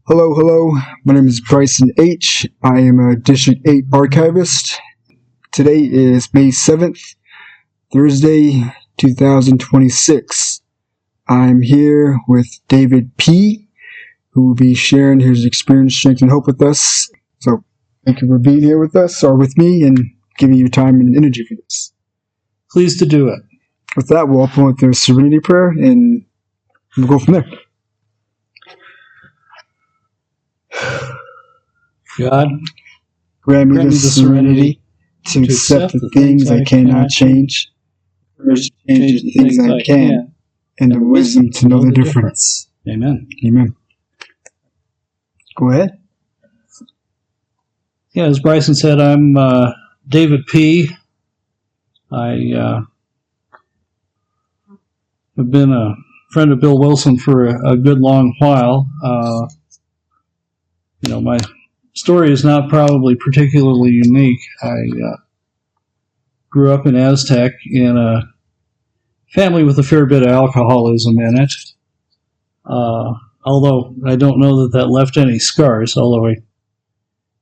Hello, hello. My name is Bryson H. I am a District 8 archivist. Today is May 7th, Thursday, 2026. I'm here with David P., who will be sharing his experience, strength, and hope with us. So, thank you for being here with us, or with me, and giving your time and energy for this. Pleased to do it. With that, we'll open with the Serenity Prayer, and we'll go from there. God, grant me the serenity to accept the things I cannot change, courage to change the things I can, and the wisdom to know the difference. Amen. Amen. Go ahead. Yeah, as Bryson said, I'm David P. I have been a friend of Bill Wilson for a good long while. My story is not probably particularly unique. I grew up in Aztec in a family with a fair bit of alcoholism in it. Although I don't know that left any scars, although I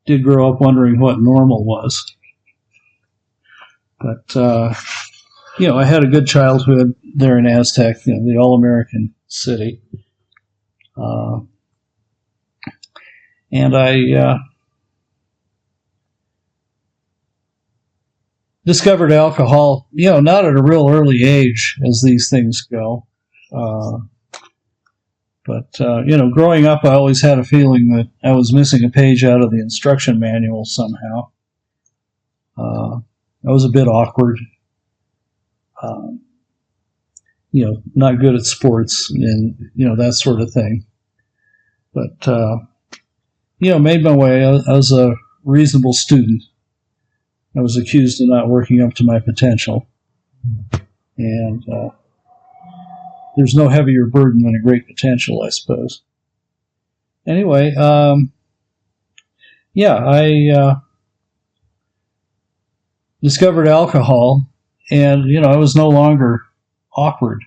did grow up wondering what normal was. But, I had a good childhood there in Aztec, the all-American city. And I discovered alcohol, not at a real early age as these things go. But growing up, I always had a feeling that I was missing a page out of the instruction manual somehow. I was a bit awkward. Not good at sports and, that sort of thing. But, made my way. I was a reasonable student. I was accused of not working up to my potential. And there's no heavier burden than a great potential, I suppose. Anyway, I discovered alcohol, and, I was no longer awkward.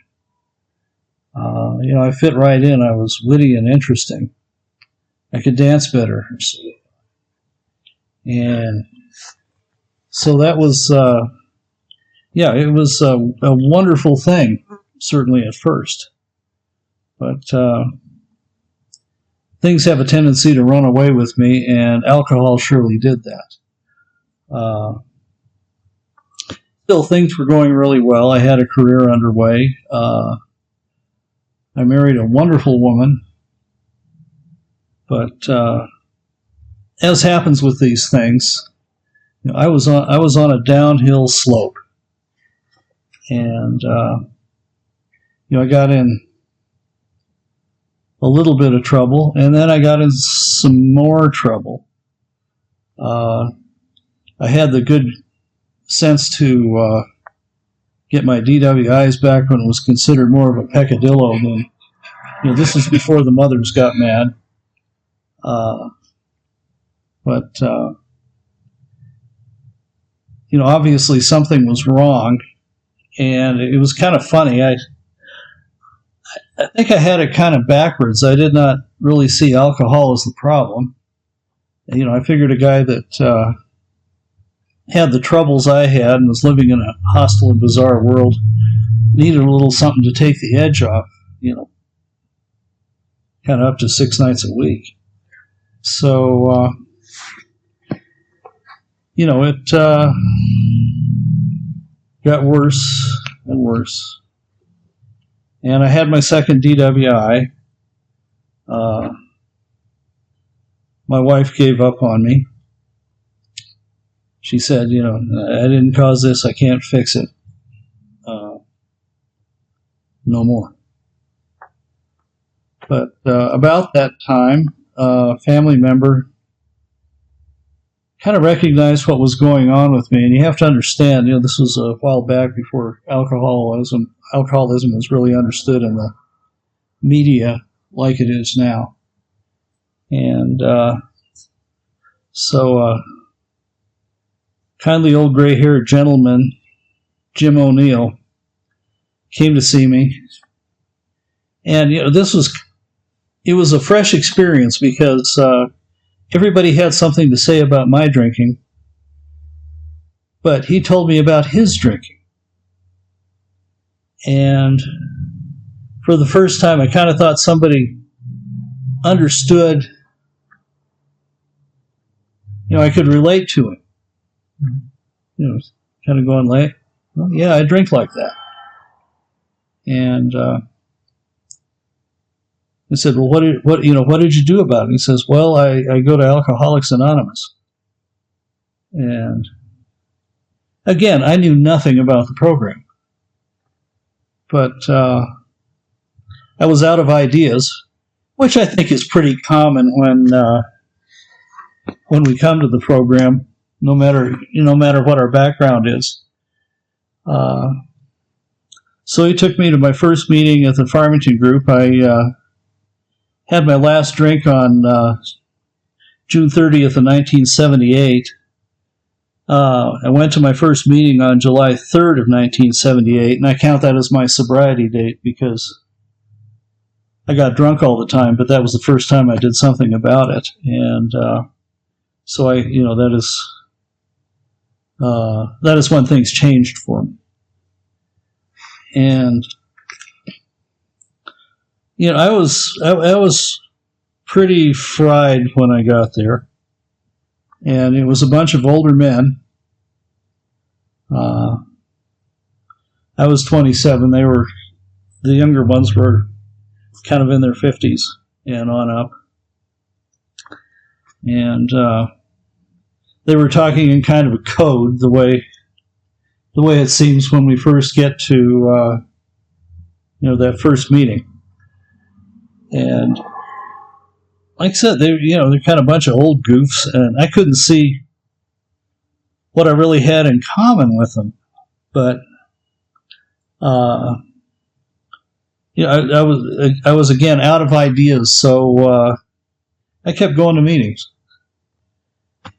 I fit right in. I was witty and interesting. I could dance better. And so that was, it was a wonderful thing, certainly at first. But things have a tendency to run away with me, and alcohol surely did that. Still, things were going really well. I had a career underway. I married a wonderful woman. But as happens with these things, I was on a downhill slope, and I got in a little bit of trouble, and then I got in some more trouble. I had the good sense to get my DWIs back when it was considered more of a peccadillo than, this is before the mothers got mad. But obviously something was wrong, and it was kind of funny. I think I had it kind of backwards. I did not really see alcohol as the problem. I figured a guy that had the troubles I had and was living in a hostile and bizarre world needed a little something to take the edge off, kind of up to 6 nights a week. So, it got worse and worse. And I had my second DWI. My wife gave up on me. She said, I didn't cause this, I can't fix it. No more. But about that time, a family member kind of recognized what was going on with me. And you have to understand, this was a while back before alcoholism was really understood in the media like it is now. And so kindly old gray-haired gentleman, Jim O'Neill, came to see me. And, this was it was a fresh experience because everybody had something to say about my drinking, but he told me about his drinking. And for the first time, I kind of thought somebody understood, I could relate to him. Kind of going like, well, yeah, I drink like that. And I said, well, what did you do about it? And he says, well, I go to Alcoholics Anonymous. And again, I knew nothing about the program, but I was out of ideas, which I think is pretty common when we come to the program, no matter what our background is. So he took me to my first meeting at the Farmington group. I had my last drink on June 30th of 1978. I went to my first meeting on July 3rd of 1978, and I count that as my sobriety date because I got drunk all the time, but that was the first time I did something about it. And so that is when things changed for me. And I was pretty fried when I got there, and it was a bunch of older men. I was 27. The younger ones were kind of in their 50s and on up. And they were talking in kind of a code, the way it seems when we first get to that first meeting. And like I said, they're kind of a bunch of old goofs, and I couldn't see what I really had in common with them. But I was again out of ideas, so I kept going to meetings,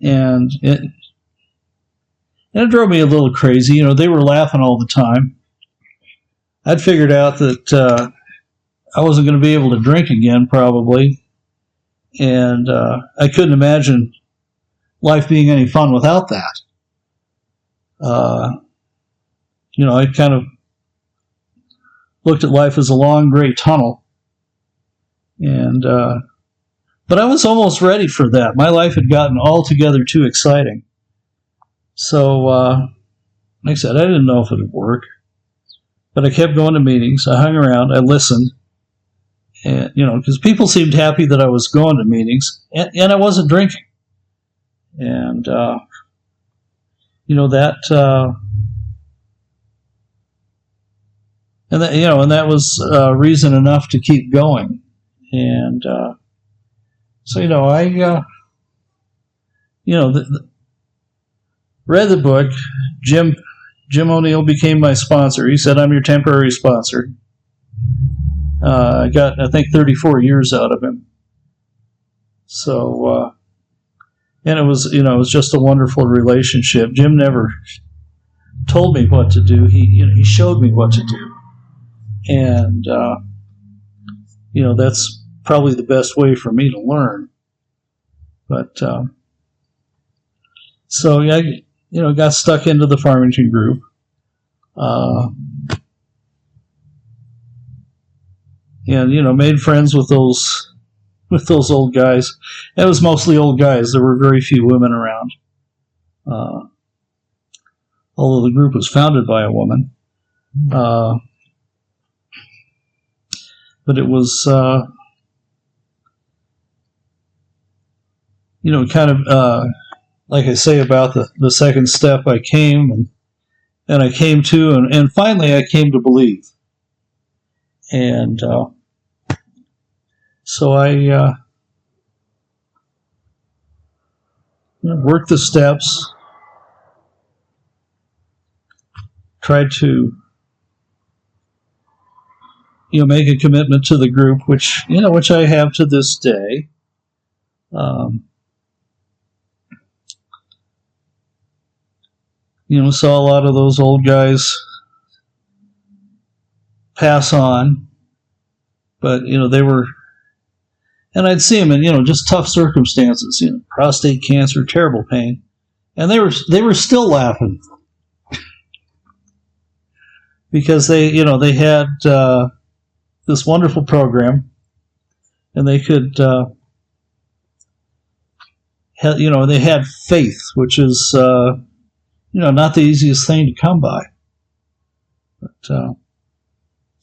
and it drove me a little crazy. They were laughing all the time. I'd figured out that I wasn't going to be able to drink again, probably, and I couldn't imagine life being any fun without that. I kind of looked at life as a long gray tunnel, and but I was almost ready for that. My life had gotten altogether too exciting. So, like I said, I didn't know if it would work, but I kept going to meetings. I hung around. I listened. And, because people seemed happy that I was going to meetings, and I wasn't drinking. And, that was reason enough to keep going. And, so, I, read the book. Jim O'Neill became my sponsor. He said, I'm your temporary sponsor. I got, I think, 34 years out of him. So, and it was just a wonderful relationship. Jim never told me what to do. He showed me what to do. And, that's probably the best way for me to learn. But, so, yeah, got stuck into the Farmington group. And, made friends with those old guys. It was mostly old guys. There were very few women around. Although the group was founded by a woman. But it was, kind of, like I say about the second step, I came and I came to, and finally I came to believe. And so I worked the steps, tried to make a commitment to the group, which I have to this day. Saw a lot of those old guys pass on, but they were And I'd see them in, just tough circumstances, prostate cancer, terrible pain. And they were still laughing because they had this wonderful program, and they could, they had faith, which is, not the easiest thing to come by. But,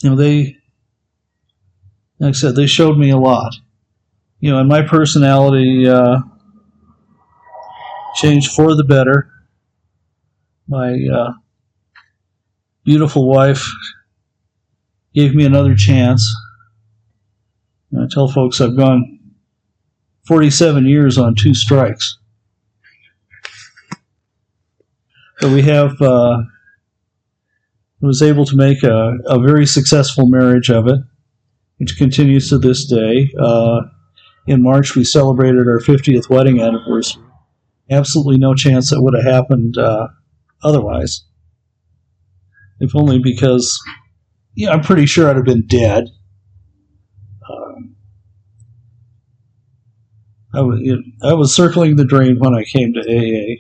they, like I said, they showed me a lot. And my personality changed for the better. My beautiful wife gave me another chance. And I tell folks I've gone 47 years on 2 strikes. But we have was able to make a very successful marriage of it, which continues to this day. In March, we celebrated our 50th wedding anniversary. Absolutely no chance that would have happened otherwise. If only because, I'm pretty sure I'd have been dead. I was circling the drain when I came to AA,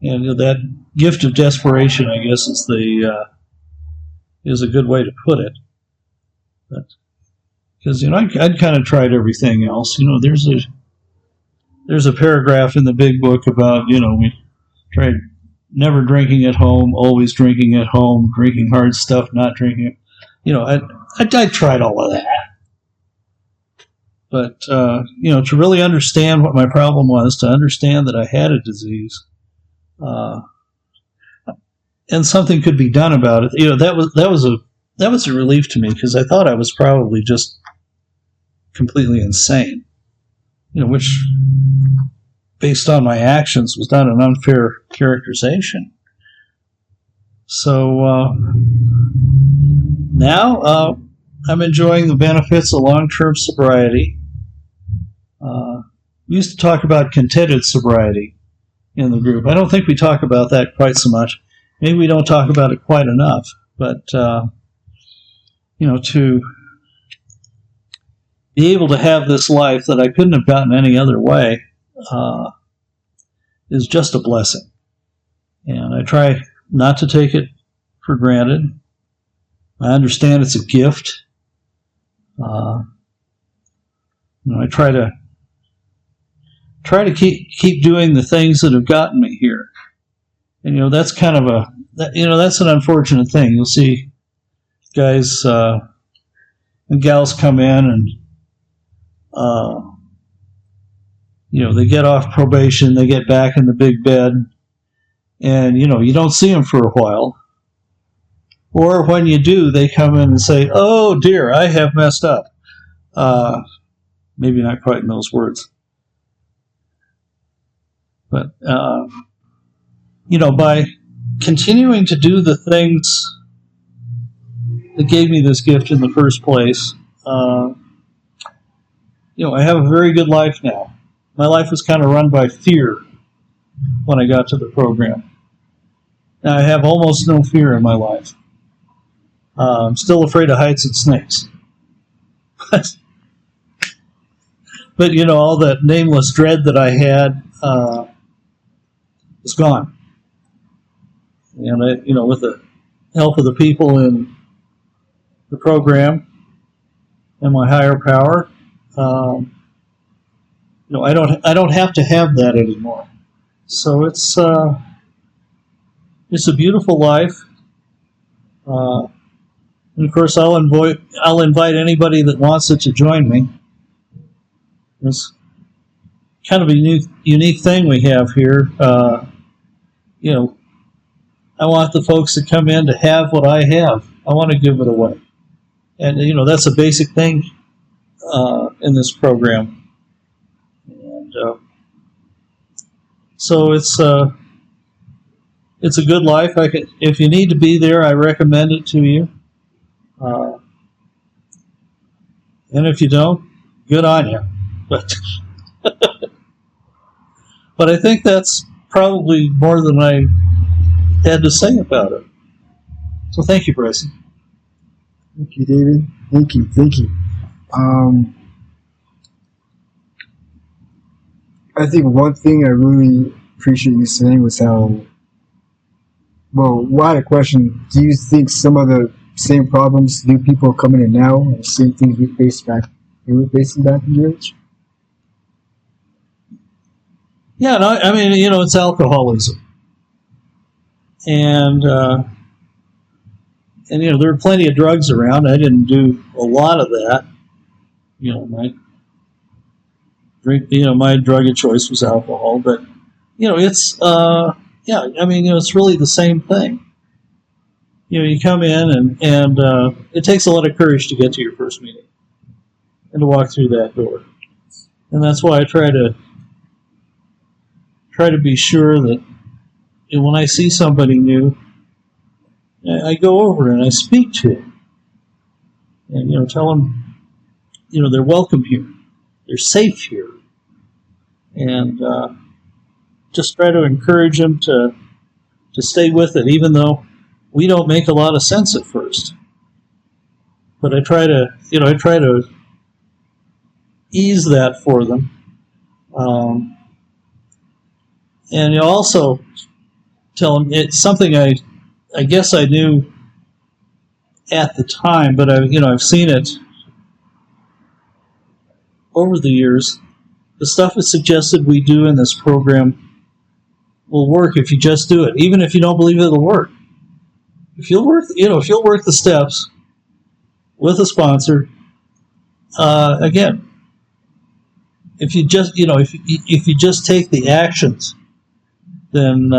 and that gift of desperation, I guess, is a good way to put it. But because I'd kind of tried everything else. There's a paragraph in the big book about we tried never drinking at home, always drinking at home, drinking hard stuff, not drinking. I tried all of that. But, to really understand what my problem was, to understand that I had a disease, and something could be done about it, that was a relief to me, because I thought I was probably just completely insane, which, based on my actions, was not an unfair characterization. So, now, I'm enjoying the benefits of long-term sobriety. We used to talk about contented sobriety in the group. I don't think we talk about that quite so much. Maybe we don't talk about it quite enough. But, to be able to have this life that I couldn't have gotten any other way is just a blessing. And I try not to take it for granted. I understand it's a gift. I try to keep doing the things that have gotten me here, and that's kind of that's an unfortunate thing. You'll see guys and gals come in, and they get off probation, they get back in the big bed, and you don't see them for a while. Or when you do, they come in and say, "Oh dear, I have messed up." Maybe not quite in those words. But, by continuing to do the things that gave me this gift in the first place, I have a very good life now. My life was kind of run by fear when I got to the program. Now I have almost no fear in my life. I'm still afraid of heights and snakes. But, all that nameless dread that I had is gone. And, with the help of the people in the program and my higher power, I don't have to have that anymore. So it's a beautiful life. And of course, I'll invite anybody that wants it to join me. It's kind of a unique thing we have here. I want the folks that come in to have what I have. I want to give it away. And, that's a basic thing in this program. And so it's a good life. If you need to be there, I recommend it to you. And if you don't, good on you. But I think that's probably more than I had to say about it. So thank you, Bryson. Thank you, David. Thank you. I think one thing I really appreciate you saying was how, well, I had a question. Do you think some of the same problems new people coming in now are the same things we were facing back in your age? Yeah, no, I mean, it's alcoholism. And there were plenty of drugs around. I didn't do a lot of that. My drug of choice was alcohol, but it's it's really the same thing. You come in and it takes a lot of courage to get to your first meeting and to walk through that door. And that's why I try to be sure that when I see somebody new, I go over and I speak to them and tell them they're welcome here, they're safe here, and just try to encourage them to stay with it, even though we don't make a lot of sense at first. But I try to ease that for them, and you also tell them it's something I guess I knew at the time, but I've seen it over the years. The stuff that's suggested we do in this program will work if you just do it, even if you don't believe it'll work. If you'll work the steps with a sponsor, again, if you just if you just take the actions, then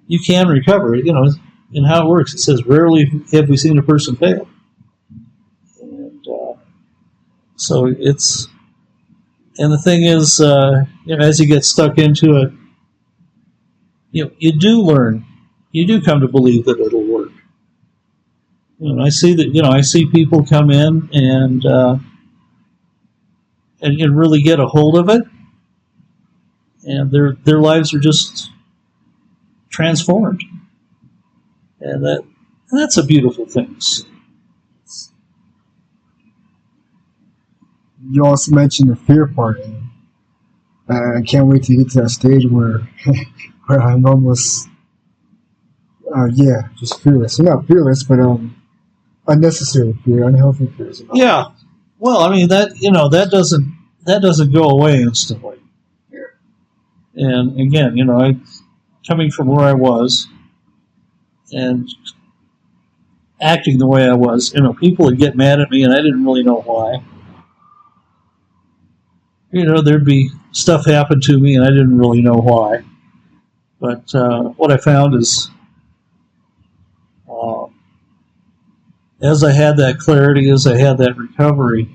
you can recover. And how it works, it says rarely have we seen a person fail. And so it's, and the thing is, as you get stuck into it, you do learn. You do come to believe that it'll work. I see that. I see people come in and really get a hold of it, and their lives are just transformed, and that's a beautiful thing. You also mentioned the fear part. I can't wait to get to that stage where I'm almost, just fearless. I'm not fearless, but unnecessary fear, unhealthy fears. Yeah. Well, I mean that doesn't go away instantly. Yeah. And again, I coming from where I was and acting the way I was, people would get mad at me, and I didn't really know why. There'd be stuff happen to me, and I didn't really know why. But what I found is, as I had that clarity, as I had that recovery,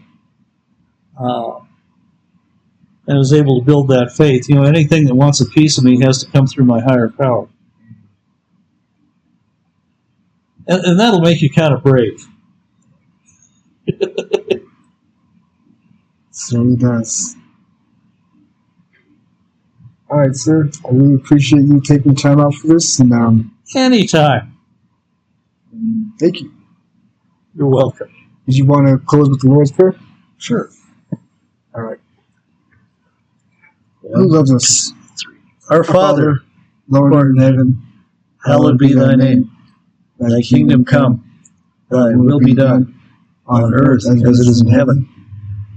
and I was able to build that faith, anything that wants a piece of me has to come through my higher power. And that'll make you kind of brave. So it does. All right, sir. I really appreciate you taking time out for this. And anytime. Thank you. You're welcome. Did you want to close with the Lord's Prayer? Sure. All right. Who loves us? Our Father, Lord in heaven, hallowed be thy name. Thy kingdom come, thy will be done, on earth as it is in heaven.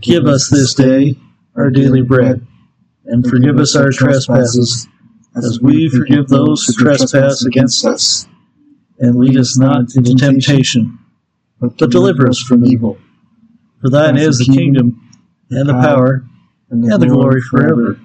Give us this day our daily bread, and forgive us our trespasses, as we forgive those who trespass against us. And lead us not into temptation, but deliver us from evil. For thine is the kingdom, and the power, and the glory forever.